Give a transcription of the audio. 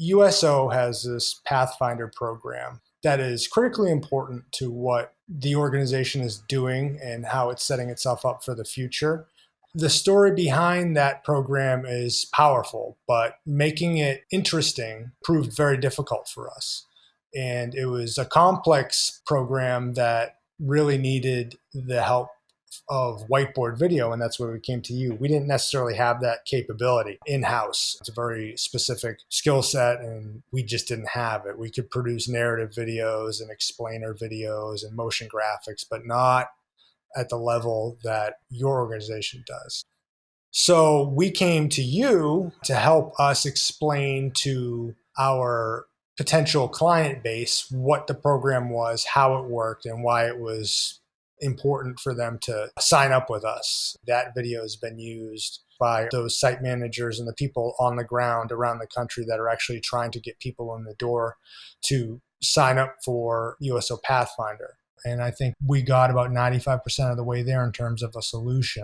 USO has this Pathfinder program that is critically important to what the organization is doing and how it's setting itself up for the future. The story behind that program is powerful, but making it interesting proved very difficult for us. And it was a complex program that really needed the help of whiteboard video, and that's where we came to you. We didn't necessarily have that capability in-house. It's a very specific skill set, and we just didn't have it. We could produce narrative videos and explainer videos and motion graphics, but not at the level that your organization does. So we came to you to help us explain to our potential client base what the program was, how it worked, and why it was important for them to sign up with us. That video has been used by those site managers and the people on the ground around the country that are actually trying to get people in the door to sign up for USO Pathfinder. And I think we got about 95% of the way there in terms of a solution.